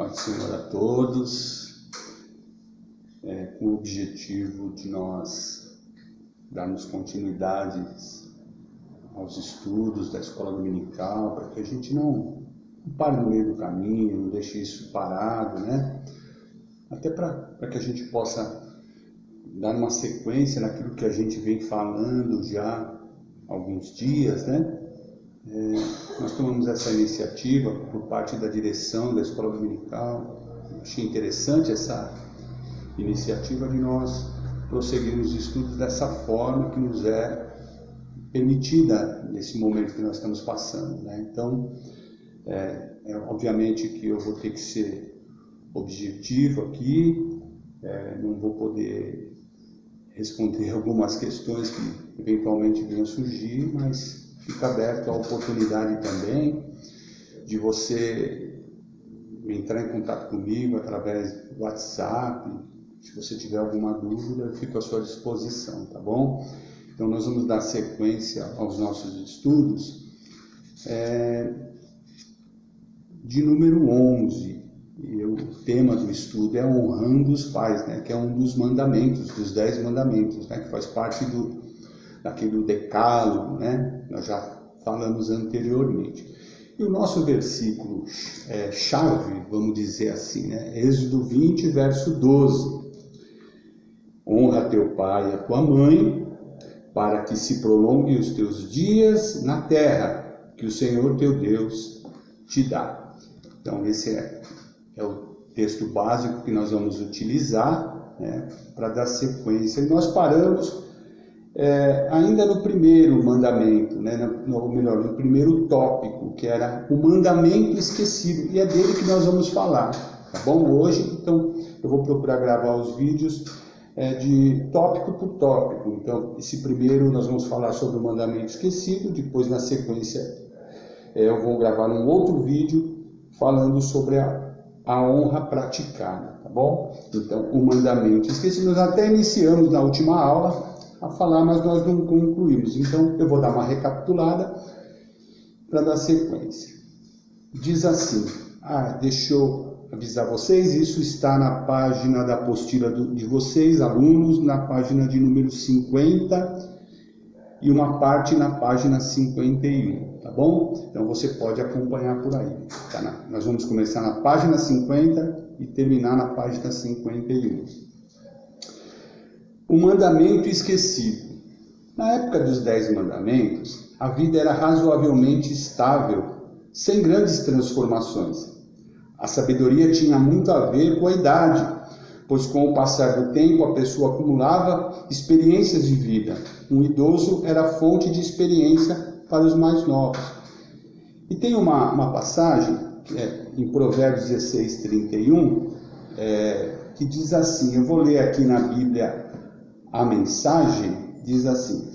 Paz do Senhor a todos, com o objetivo de nós darmos continuidade aos estudos da escola dominical, para que a gente não pare no meio do caminho, não deixe isso parado, né? Até para que a gente possa dar uma sequência naquilo que a gente vem falando já há alguns dias, né? Nós tomamos essa iniciativa por parte da direção da escola dominical. Achei interessante essa iniciativa de nós prosseguirmos os estudos dessa forma que nos é permitida nesse momento que nós estamos passando, né? Então, obviamente que eu vou ter que ser objetivo aqui, não vou poder responder algumas questões que eventualmente venham surgir, mas fica aberto a oportunidade também de você entrar em contato comigo através do WhatsApp. Se você tiver alguma dúvida, eu fico à sua disposição, tá bom? Então, nós vamos dar sequência aos nossos estudos de número 11. E o tema do estudo é honrando os pais, né? Que é um dos mandamentos, dos 10 mandamentos, né? Que faz parte daquele decálogo, né? Nós já falamos anteriormente. E o nosso versículo chave, vamos dizer assim, né? Êxodo 20, verso 12. Honra teu pai e a tua mãe, para que se prolonguem os teus dias na terra que o Senhor teu Deus te dá. Então, esse é o texto básico que nós vamos utilizar, né, para dar sequência. E nós paramos ainda no primeiro mandamento, né, no primeiro tópico, que era o mandamento esquecido. E é dele que nós vamos falar, tá bom? Hoje, então, eu vou procurar gravar os vídeos de tópico por tópico. Então, esse primeiro nós vamos falar sobre o mandamento esquecido, depois na sequência eu vou gravar um outro vídeo falando sobre a honra praticada, tá bom? Então, o mandamento esquecido, nós até iniciamos na última aula a falar, mas nós não concluímos. Então, eu vou dar uma recapitulada para dar sequência. Diz assim, deixa eu avisar vocês, isso está na página da apostila de vocês, alunos, na página de número 50 e uma parte na página 51, tá bom? Então você pode acompanhar por aí. Nós vamos começar na página 50 e terminar na página 51. O mandamento esquecido. Na época dos 10 mandamentos, a vida era razoavelmente estável, sem grandes transformações. A sabedoria tinha muito a ver com a idade, pois com o passar do tempo a pessoa acumulava experiências de vida. Um idoso era fonte de experiência para os mais novos. E tem uma passagem, em Provérbios 16, 31, que diz assim, eu vou ler aqui na Bíblia a mensagem, diz assim: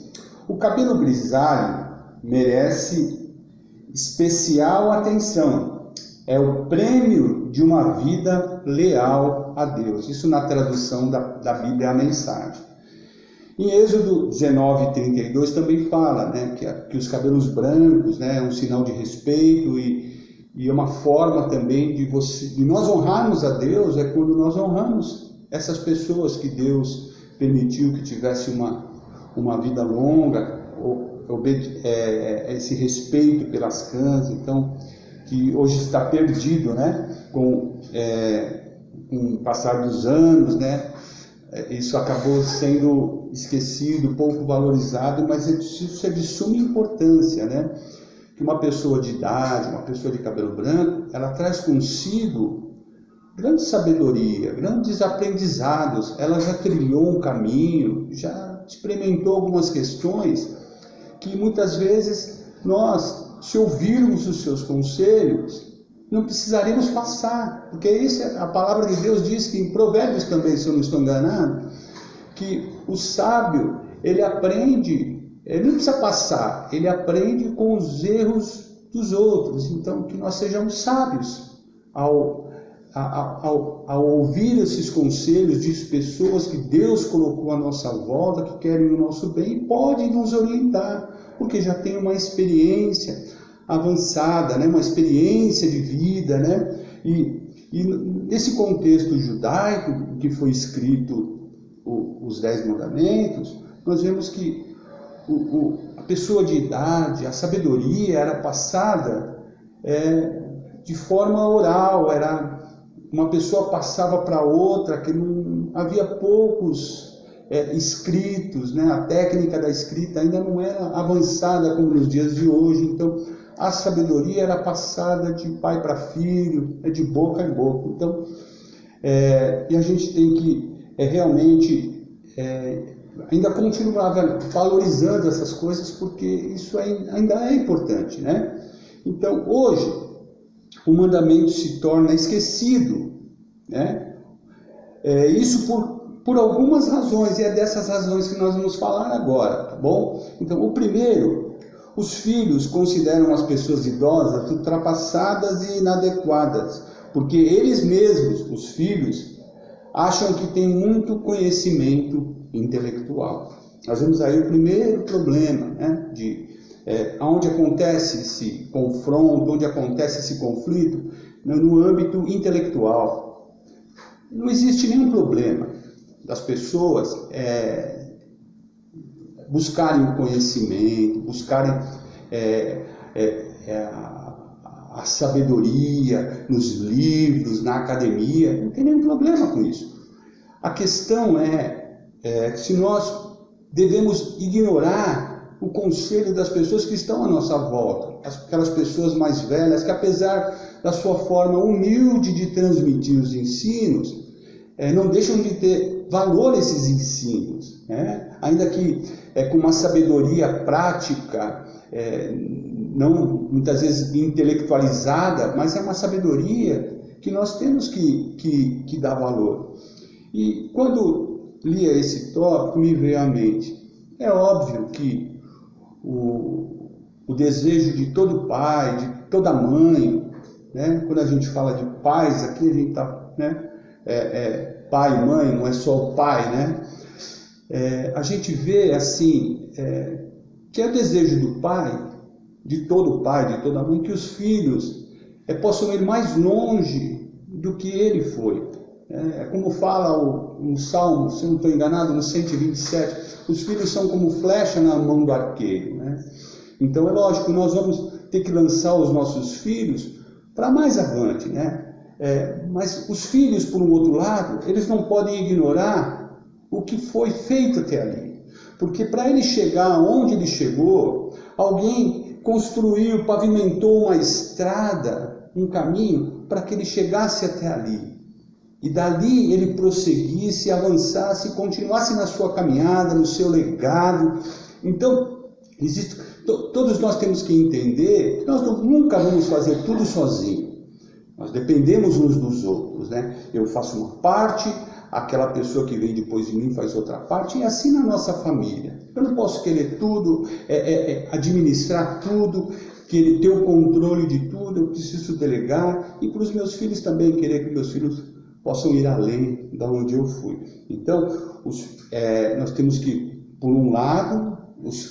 o cabelo grisalho merece especial atenção, é o prêmio de uma vida leal a Deus. Isso na tradução da Bíblia, a mensagem. Em Êxodo 19, 32 também fala, né, que os cabelos brancos, né, é um sinal de respeito e é uma forma também de nós honrarmos a Deus, é quando nós honramos essas pessoas que Deus permitiu que tivesse uma vida longa, esse respeito pelas cãs, então, que hoje está perdido, né, com o passar dos anos, né, isso acabou sendo esquecido, pouco valorizado, mas isso é de suma importância, né, que uma pessoa de idade, uma pessoa de cabelo branco, ela traz consigo grande sabedoria, grandes aprendizados, ela já trilhou um caminho, já experimentou algumas questões que muitas vezes nós, se ouvirmos os seus conselhos, não precisaremos passar, porque a palavra de Deus diz que em Provérbios também, se eu não estou enganado, que o sábio, ele aprende, ele não precisa passar, ele aprende com os erros dos outros. Então, que nós sejamos sábios ao ouvir esses conselhos de pessoas que Deus colocou à nossa volta, que querem o nosso bem, e podem nos orientar, porque já tem uma experiência avançada, né? Uma experiência de vida, né? E E nesse contexto judaico, que foi escrito os 10 mandamentos, nós vemos que a pessoa de idade, a sabedoria era passada de forma oral, era uma pessoa passava para outra, que não havia poucos escritos, né? A técnica da escrita ainda não era avançada como nos dias de hoje, então a sabedoria era passada de pai para filho, de boca em boca. Então, e a gente tem que realmente ainda continuar valorizando essas coisas, porque isso ainda é importante, né? Então, hoje, o mandamento se torna esquecido, né? Isso por algumas razões, e é dessas razões que nós vamos falar agora, tá bom? Então, o primeiro, os filhos consideram as pessoas idosas ultrapassadas e inadequadas, porque eles mesmos, os filhos, acham que têm muito conhecimento intelectual. Nós vemos aí o primeiro problema, né, onde acontece esse confronto, onde acontece esse conflito, no âmbito intelectual. Não existe nenhum problema das pessoas buscarem o conhecimento, buscarem a sabedoria nos livros, na academia, não tem nenhum problema com isso. A questão se nós devemos ignorar o conselho das pessoas que estão à nossa volta, aquelas pessoas mais velhas que, apesar da sua forma humilde de transmitir os ensinos, não deixam de ter valor esses ensinos, né? Ainda que com uma sabedoria prática, não muitas vezes intelectualizada, mas é uma sabedoria que nós temos que dar valor. E quando lia esse tópico, me veio à mente, é óbvio que o desejo de todo pai, de toda mãe, né? Quando a gente fala de pais, aqui a gente está, né? Pai e mãe, não é só o pai, né? A gente vê assim, que é o desejo do pai, de todo pai, de toda mãe, que os filhos possam ir mais longe do que ele foi. Como fala um salmo, se não estou enganado, no 127, os filhos são como flecha na mão do arqueiro, né? Então é lógico, nós vamos ter que lançar os nossos filhos para mais avante, né? Mas os filhos, por um outro lado, eles não podem ignorar o que foi feito até ali. Porque para ele chegar onde ele chegou, alguém construiu, pavimentou uma estrada, um caminho, para que ele chegasse até ali. E dali ele prosseguisse, avançasse, continuasse na sua caminhada, no seu legado. Então, todos nós temos que entender que nós nunca vamos fazer tudo sozinhos. Nós dependemos uns dos outros, né? Eu faço uma parte, aquela pessoa que vem depois de mim faz outra parte, e assim na nossa família. Eu não posso querer tudo, administrar tudo, querer ter o controle de tudo, eu preciso delegar, e para os meus filhos também, querer que meus filhos possam ir além de onde eu fui. Então, nós temos que, por um lado,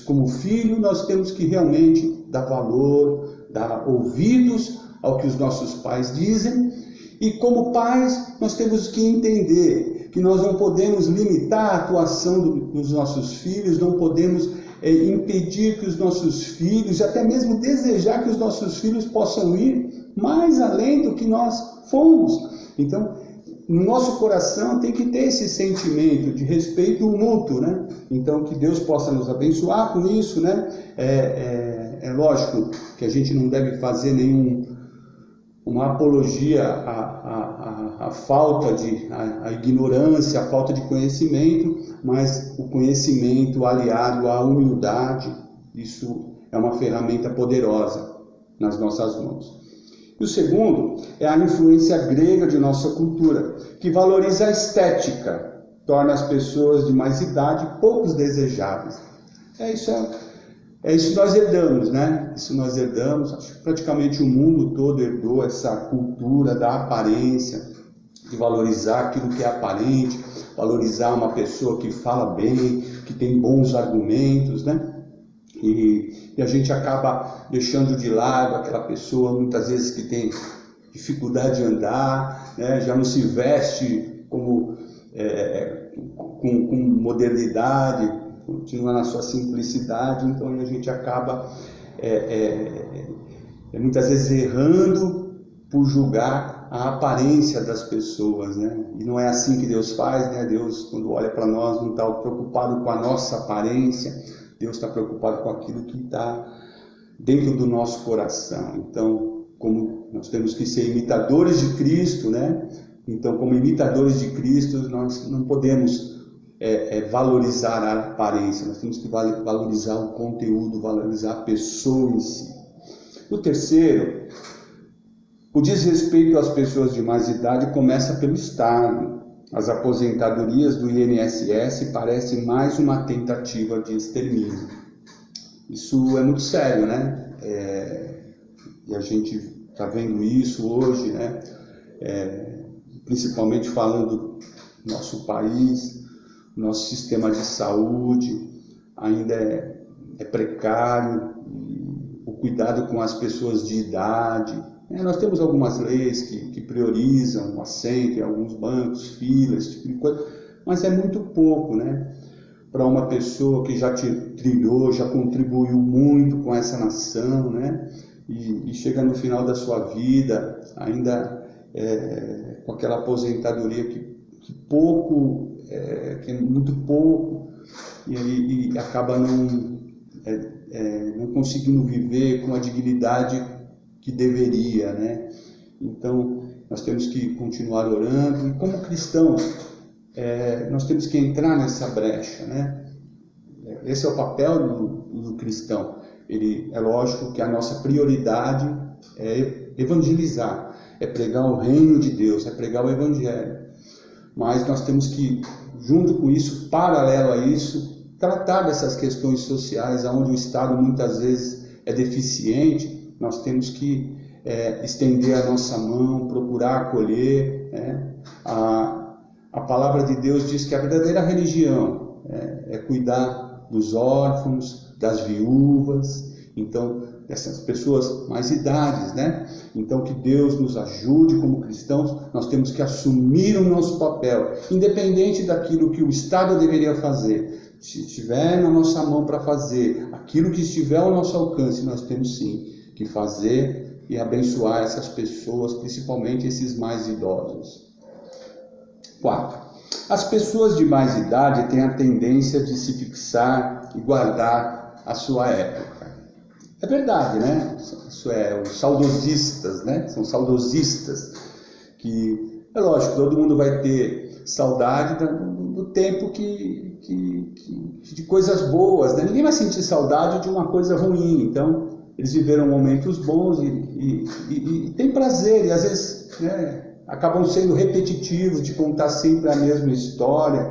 como filho, nós temos que realmente dar valor, dar ouvidos ao que os nossos pais dizem, e como pais nós temos que entender que nós não podemos limitar a atuação dos nossos filhos, não podemos impedir que os nossos filhos, até mesmo desejar que os nossos filhos possam ir mais além do que nós fomos. Então, no nosso coração tem que ter esse sentimento de respeito mútuo, né? Então, que Deus possa nos abençoar com isso, né? É lógico que a gente não deve fazer uma apologia à falta à ignorância, à falta de conhecimento, mas o conhecimento aliado à humildade, isso é uma ferramenta poderosa nas nossas mãos. E o segundo é a influência grega de nossa cultura, que valoriza a estética, torna as pessoas de mais idade poucos desejáveis. Isso nós herdamos, né? Isso nós herdamos, acho que praticamente o mundo todo herdou essa cultura da aparência, de valorizar aquilo que é aparente, valorizar uma pessoa que fala bem, que tem bons argumentos, né? E a gente acaba deixando de lado aquela pessoa, muitas vezes, que tem dificuldade de andar, né, já não se veste como com modernidade, continua na sua simplicidade, então a gente acaba muitas vezes errando por julgar a aparência das pessoas, né? E não é assim que Deus faz, né? Deus, quando olha para nós, não está preocupado com a nossa aparência, Deus está preocupado com aquilo que está dentro do nosso coração. Então, como nós temos que ser imitadores de Cristo, né? Então, como imitadores de Cristo, nós não podemos valorizar a aparência, nós temos que valorizar o conteúdo, valorizar a pessoa em si. O terceiro, o desrespeito às pessoas de mais idade começa pelo Estado. As aposentadorias do INSS parecem mais uma tentativa de extermínio. Isso é muito sério, né? E a gente está vendo isso hoje, né? Principalmente falando do nosso país, nosso sistema de saúde ainda é precário, o cuidado com as pessoas de idade. Nós temos algumas leis que priorizam o assento em alguns bancos, filas, esse tipo de coisa, mas é muito pouco, né? Para uma pessoa que já trilhou, já contribuiu muito com essa nação, né? E chega no final da sua vida ainda com aquela aposentadoria que é muito pouco, e acaba não conseguindo viver com a dignidade que deveria, né? Então, nós temos que continuar orando, e como cristãos, nós temos que entrar nessa brecha, né? Esse é o papel do cristão. É lógico que a nossa prioridade é evangelizar, é pregar o reino de Deus, é pregar o evangelho. Mas nós temos que, junto com isso, paralelo a isso, tratar dessas questões sociais, onde o Estado muitas vezes é deficiente. Nós temos que estender a nossa mão, procurar acolher, né? A palavra de Deus diz que a verdadeira religião é cuidar dos órfãos, das viúvas, então dessas pessoas mais idades, né? Então que Deus nos ajude como cristãos. Nós temos que assumir o nosso papel, independente daquilo que o Estado deveria fazer. Se estiver na nossa mão para fazer aquilo que estiver ao nosso alcance, nós temos sim que fazer e abençoar essas pessoas, principalmente esses mais idosos. 4. As pessoas de mais idade têm a tendência de se fixar e guardar a sua época. É verdade, né? Isso os saudosistas, né? São saudosistas que, é lógico, todo mundo vai ter saudade do tempo de coisas boas, né? Ninguém vai sentir saudade de uma coisa ruim. Então, eles viveram momentos bons e tem prazer, e às vezes, né, acabam sendo repetitivos, de contar sempre a mesma história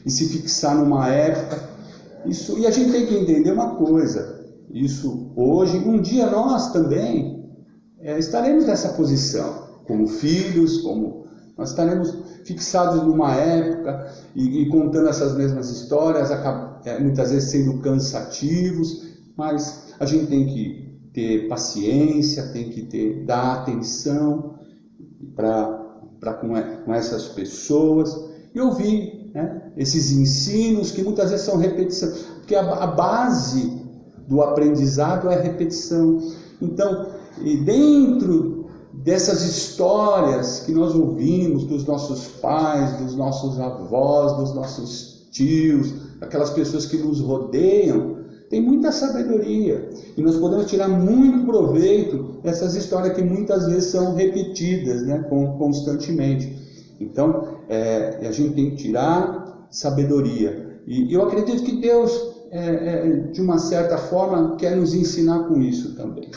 e se fixar numa época. E a gente tem que entender uma coisa, isso hoje, um dia nós também estaremos nessa posição, como filhos, nós estaremos fixados numa época e contando essas mesmas histórias, muitas vezes sendo cansativos, mas a gente tem que ter paciência, tem que dar atenção com essas pessoas e ouvir, né, esses ensinos que muitas vezes são repetição, porque a base do aprendizado é a repetição. Então, e dentro dessas histórias que nós ouvimos dos nossos pais, dos nossos avós, dos nossos tios, aquelas pessoas que nos rodeiam, tem muita sabedoria, e nós podemos tirar muito proveito dessas histórias que muitas vezes são repetidas, né, constantemente. Então, a gente tem que tirar sabedoria, e eu acredito que Deus, de uma certa forma, quer nos ensinar com isso também,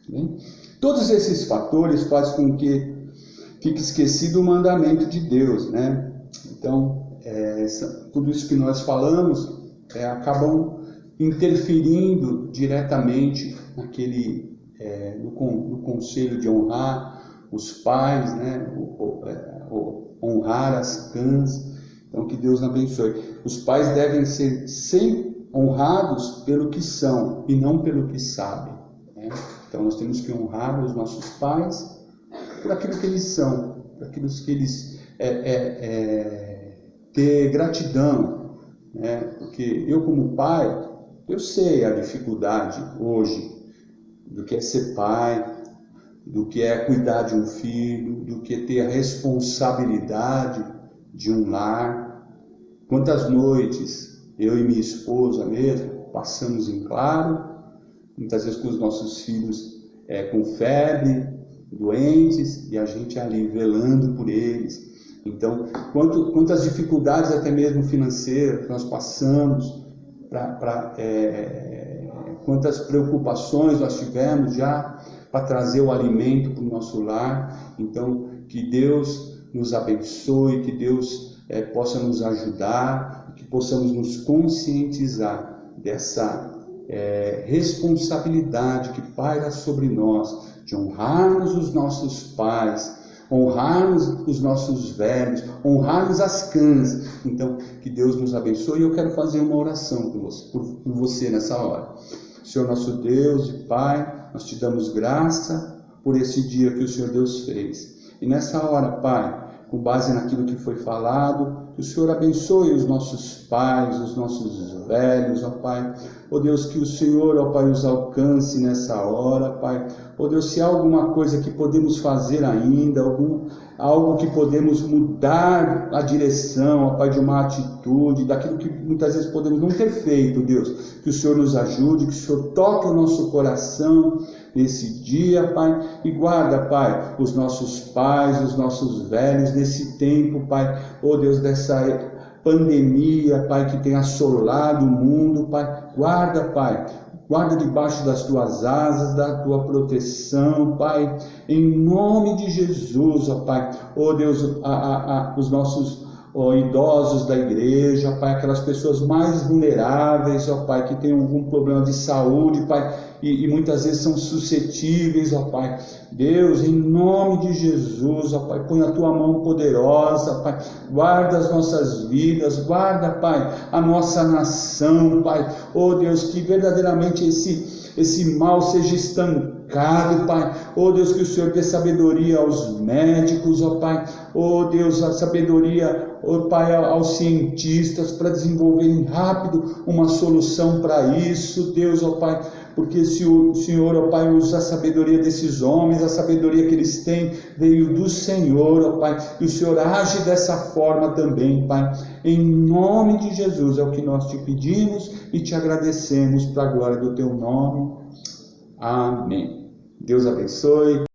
né? Todos esses fatores fazem com que fique esquecido o mandamento de Deus, né? Então, tudo isso que nós falamos acabam interferindo diretamente no conselho de honrar os pais, né? Honrar as cãs. Então, que Deus abençoe. Os pais devem ser sempre honrados pelo que são e não pelo que sabem, né? Então, nós temos que honrar os nossos pais por aquilo que eles são, para aqueles que eles ter gratidão, né? Porque eu como pai, eu sei a dificuldade hoje do que é ser pai, do que é cuidar de um filho, do que é ter a responsabilidade de um lar. Quantas noites eu e minha esposa mesmo passamos em claro, muitas vezes com os nossos filhos com febre, doentes, e a gente ali velando por eles. Então, quantas dificuldades até mesmo financeiras nós passamos, quantas preocupações nós tivemos já para trazer o alimento para o nosso lar. Então, que Deus nos abençoe, que Deus possa nos ajudar, que possamos nos conscientizar dessa responsabilidade que paira sobre nós, de honrarmos os nossos pais, honrarmos os nossos velhos, honrarmos as cãs. Então, que Deus nos abençoe. E eu quero fazer uma oração por você nessa hora. Senhor nosso Deus e Pai, nós te damos graça por esse dia que o Senhor Deus fez. E nessa hora, Pai, com base naquilo que foi falado, que o Senhor abençoe os nossos pais, os nossos velhos, ó Pai. Ó Deus, que o Senhor, ó Pai, os alcance nessa hora, Pai. Ó Deus, se há alguma coisa que podemos fazer ainda, algo que podemos mudar a direção, ó Pai, de uma atitude, daquilo que muitas vezes podemos não ter feito, Deus, que o Senhor nos ajude, que o Senhor toque o nosso coração nesse dia, Pai, e guarda, Pai, os nossos pais, os nossos velhos, nesse tempo, Pai, ó Deus, dessa pandemia, Pai, que tem assolado o mundo, Pai, guarda, Pai, guarda debaixo das tuas asas, da tua proteção, Pai, em nome de Jesus, ó Pai, ó Deus, os nossos idosos da igreja, Pai, aquelas pessoas mais vulneráveis, ó Pai, que têm algum problema de saúde, Pai, e muitas vezes são suscetíveis, ó Pai. Deus, em nome de Jesus, ó Pai, põe a tua mão poderosa, Pai, guarda as nossas vidas, guarda, Pai, a nossa nação, Pai, ó Deus, que verdadeiramente esse mal seja estancado, Pai. Oh Deus, que o Senhor dê sabedoria aos médicos, ó Pai. Oh Deus, a sabedoria, ó Pai, aos cientistas para desenvolverem rápido uma solução para isso, Deus, ó Pai. Porque se o Senhor, ó Pai, usa a sabedoria desses homens, a sabedoria que eles têm veio do Senhor, ó Pai. E o Senhor age dessa forma também, Pai. Em nome de Jesus é o que nós te pedimos e te agradecemos para a glória do teu nome. Amém. Deus abençoe.